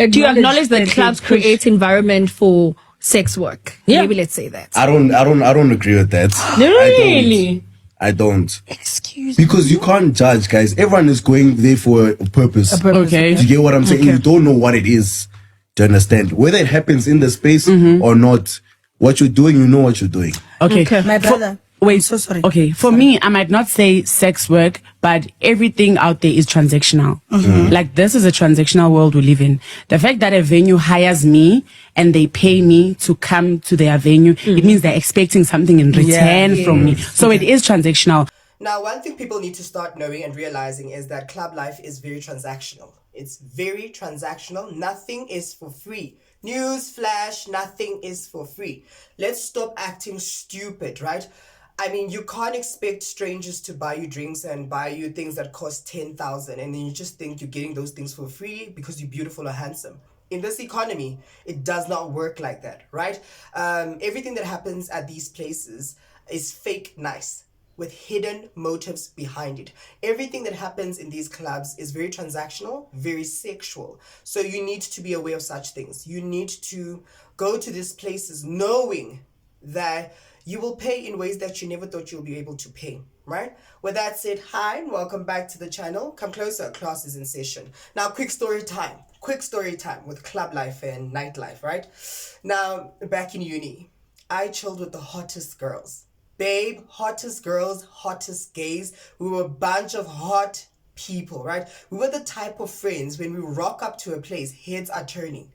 Do you acknowledge that clubs create environment for sex work? Yeah. Maybe let's say that. I don't agree with that. Really? I don't. Excuse Because you can't judge, guys. Everyone is going there for a purpose. Okay. Do you get what I'm saying? You don't know what it is. Do you understand? Whether it happens in the space or not, what you're doing, you know what you're doing. Okay. My brother. Wait, so sorry. Okay, for me, I might not say sex work, but everything out there is transactional. Like, this is a transactional world we live in. The fact that a venue hires me and they pay me to come to their venue, it means they're expecting something in return from me. So it is transactional. Now, one thing people need to start knowing and realizing is that club life is very transactional. It's very transactional. Nothing is for free. News flash, nothing is for free. Let's stop acting stupid, right? I mean, you can't expect strangers to buy you drinks and buy you things that cost 10,000 and then you just think you're getting those things for free because you're beautiful or handsome. In this economy, it does not work like that, right? Everything that happens at these places is fake nice, with hidden motives behind it. Everything that happens in these clubs is very transactional, very sexual. So you need to be aware of such things. You need to go to these places knowing that you will pay in ways that you never thought you'll be able to pay, right? With that said, hi and welcome back to the channel. Come closer, class is in session. Now, quick story time with club life and nightlife, right? Now, back in uni, I chilled with the hottest girls. Babe, hottest girls, hottest gays. We were a bunch of hot people, right? We were the type of friends when we rock up to a place, heads are turning.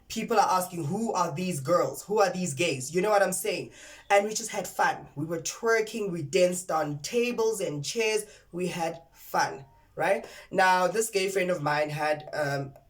People are asking, who are these girls? Who are these gays? You know what I'm saying? And we just had fun. We were twerking. We danced on tables and chairs. We had fun, right? Now, this gay friend of mine had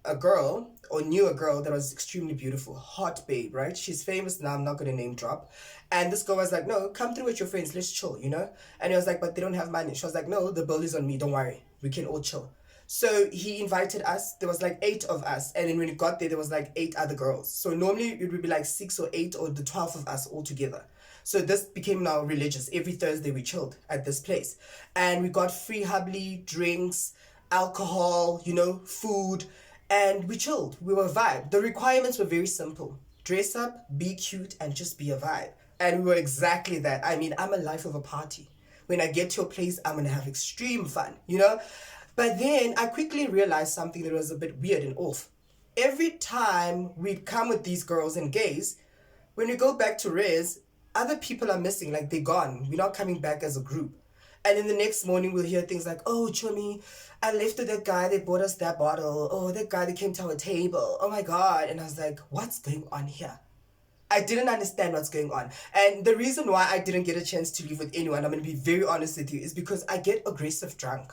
a girl, or knew a girl that was extremely beautiful, hot babe, right? She's famous now. I'm not going to name drop. And this girl was like, no, come through with your friends. Let's chill, you know? And he was like, but they don't have money. She was like, no, the bill is on me. Don't worry. We can all chill. So he invited us. There was like 8 of us. And then when we got there was like 8 other girls. So normally it would be like 6 or 8 or the 12 of us all together. So this became now religious. Every Thursday we chilled at this place. And we got free hubbly, drinks, alcohol, you know, food. And we chilled. We were a vibe. The requirements were very simple. Dress up, be cute, and just be a vibe. And we were exactly that. I mean, I'm a life of a party. When I get to a place, I'm going to have extreme fun, you know? But then I quickly realized something that was a bit weird and off. Every time we'd come with these girls and gays, when we go back to res, other people are missing, like they're gone. We're not coming back as a group. And then the next morning we'll hear things like, oh, Chummy, I left with that guy that bought us that bottle. Oh, that guy that came to our table. Oh my God. And I was like, what's going on here? I didn't understand what's going on. And the reason why I didn't get a chance to leave with anyone, I'm going to be very honest with you, is because I get aggressive drunk.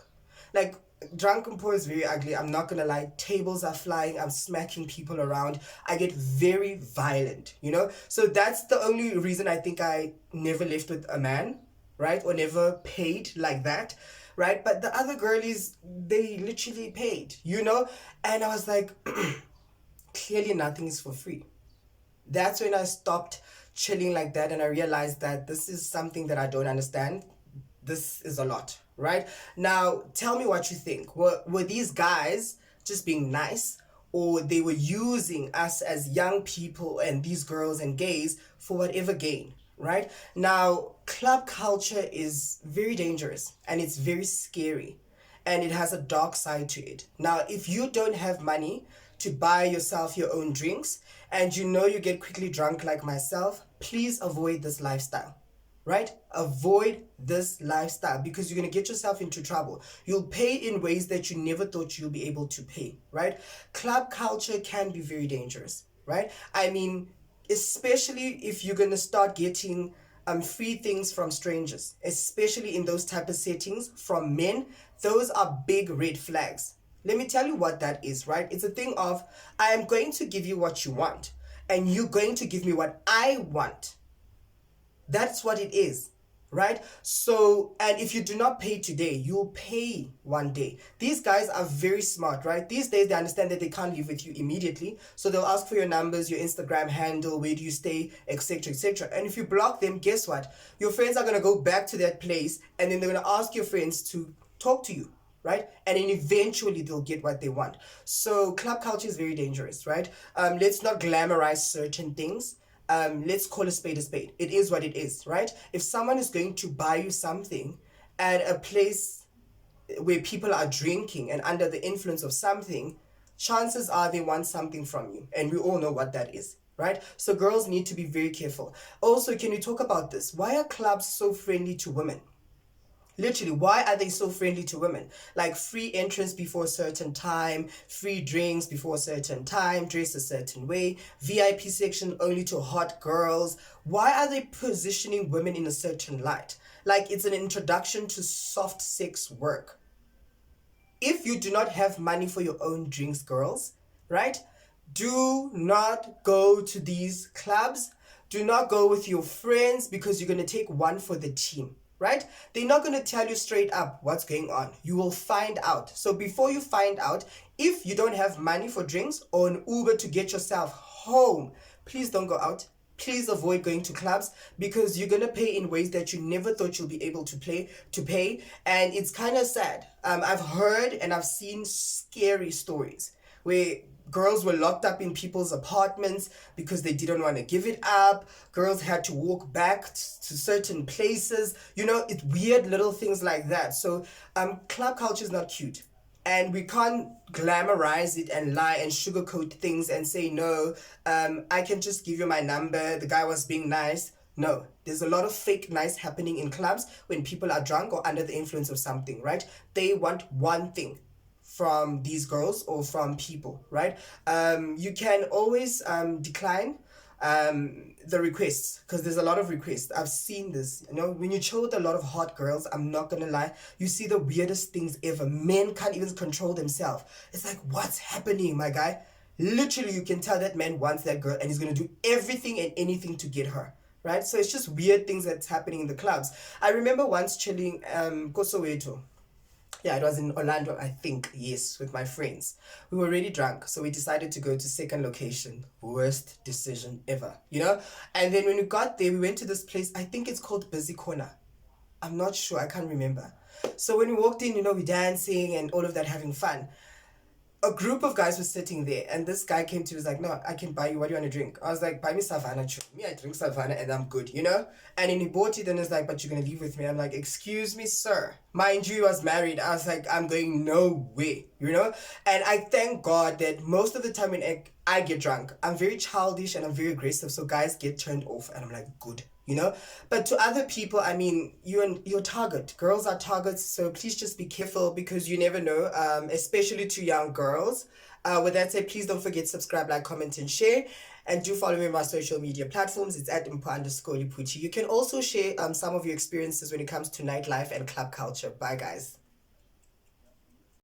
Like, drunk and poor is very ugly. I'm not gonna lie. Tables are flying. I'm smacking people around. I get very violent, you know? So that's the only reason I think I never left with a man, right? Or never paid like that, right? But the other girlies, they literally paid, you know? And I was like, clearly nothing is for free. That's when I stopped chilling like that and I realized that this is something that I don't understand. This is a lot, right? Now, tell me what you think. Were these guys just being nice, or they were using us as young people and these girls and gays for whatever gain, right? Now, club culture is very dangerous and it's very scary and it has a dark side to it. Now, if you don't have money to buy yourself your own drinks and you know you get quickly drunk like myself, please avoid this lifestyle. Right? Avoid this lifestyle because you're going to get yourself into trouble. You'll pay in ways that you never thought you'll be able to pay, right? Club culture can be very dangerous, right? I mean, especially if you're going to start getting free things from strangers, especially in those type of settings from men, those are big red flags. Let me tell you what that is, right? It's a thing of, I am going to give you what you want and you're going to give me what I want. That's what it is, right? So, and if you do not pay today, you'll pay one day. These guys are very smart, right? These days, they understand that they can't live with you immediately. So they'll ask for your numbers, your Instagram handle, where do you stay, etc., etc. And if you block them, guess what? Your friends are going to go back to that place and then they're going to ask your friends to talk to you. right? And then eventually they'll get what they want. So club culture is very dangerous, right? Let's not glamorize certain things. Let's call a spade a spade. It is what it is, right? If someone is going to buy you something at a place where people are drinking and under the influence of something, chances are they want something from you. And we all know what that is, right? So girls need to be very careful. Also, can you talk about this? Why are clubs so friendly to women? Literally, why are they so friendly to women? Like free entrance before a certain time, free drinks before a certain time, dress a certain way, VIP section only to hot girls. Why are they positioning women in a certain light? Like it's an introduction to soft sex work. If you do not have money for your own drinks, girls, right? Do not go to these clubs. Do not go with your friends because you're going to take one for the team, right? They're not going to tell you straight up what's going on. You will find out. So before you find out, if you don't have money for drinks or an Uber to get yourself home, please don't go out. Please avoid going to clubs because you're gonna pay in ways that you never thought you'll be able to pay, and it's kind of sad. I've heard and I've seen scary stories where girls were locked up in people's apartments because they didn't want to give it up. Girls had to walk back to certain places. You know, it's weird little things like that. So club culture is not cute. And we can't glamorize it and lie and sugarcoat things and say, no, I can just give you my number. The guy was being nice. No, there's a lot of fake nice happening in clubs when people are drunk or under the influence of something, right? They want one thing from these girls or from people, right? You can always decline the requests because there's a lot of requests. I've seen this, you know, when you chill with a lot of hot girls, I'm not gonna lie, you see the weirdest things ever. Men can't even control themselves. It's like, what's happening, my guy? Literally, you can tell that man wants that girl and he's gonna do everything and anything to get her, right? So it's just weird things that's happening in the clubs. I remember once chilling Kosoweto. Yeah, it was in Orlando, I think, yes, with my friends. We were already drunk, so we decided to go to second location. Worst decision ever, you know? And then when we got there, we went to this place, I think it's called Busy Corner. I'm not sure, I can't remember. So when we walked in, you know, we're dancing and all of that, having fun. A group of guys were sitting there, and this guy came to me, was like, no, I can buy you, what do you want to drink? I was like, buy me Savannah. Me, I drink Savannah and I'm good, you know? And then he bought it and was like, but you're going to leave with me. I'm like, excuse me, sir. Mind you, he was married. I was like, I'm going nowhere, you know? And I thank God that most of the time when I get drunk, I'm very childish and I'm very aggressive, so guys get turned off and I'm like, good. You know, but to other people, I mean, you're target. Girls are targets, so please just be careful because you never know, especially to young girls. With that said, please don't forget subscribe, like, comment, and share. And do follow me on my social media platforms. It's at @impo_lipuchi. You can also share some of your experiences when it comes to nightlife and club culture. Bye, guys.